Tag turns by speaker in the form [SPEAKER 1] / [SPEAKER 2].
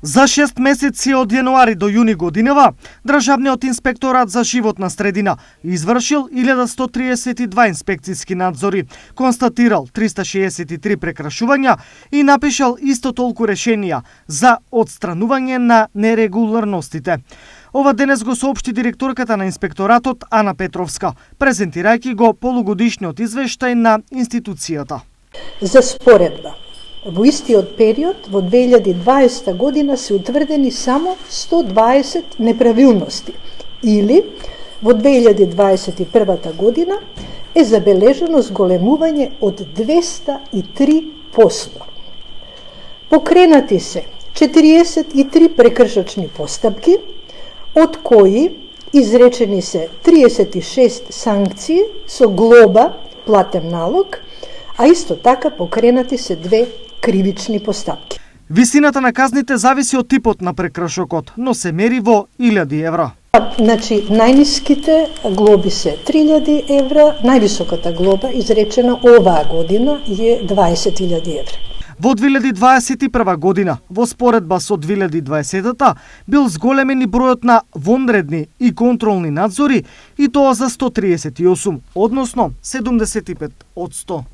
[SPEAKER 1] За 6 месеци од јануари до јуни годинава, Државниот инспекторат за животна средина извршил 1132 инспекцијски надзори, констатирал 363 прекршувања и напишал исто толку решенија за отстранување на нерегуларностите. Ова денес го соопшти директорката на инспекторатот Ана Петровска, презентирајќи го полугодишниот извештај на институцијата.
[SPEAKER 2] За споредба, во истиот период, во 2020 година се утврдени само 120 неправилности, или во 2021 година е забележено зголемување од 203%. Покренати се 43 прекршачни постапки, од кои изречени се 36 санкции со глоба, платен налог, а исто така покренати се 2 кривични постапки.
[SPEAKER 1] Висината на казните зависи од типот на прекршокот, но се мери во 1000 евра.
[SPEAKER 2] Значи, најниските глоби се 3000 евра, највисоката глоба изречена оваа година е 20.000 евра.
[SPEAKER 1] Во 2021 година, во споредба со 2020-та, бил зголемен и бројот на вонредни и контролни надзори, и тоа за 138, односно 75%.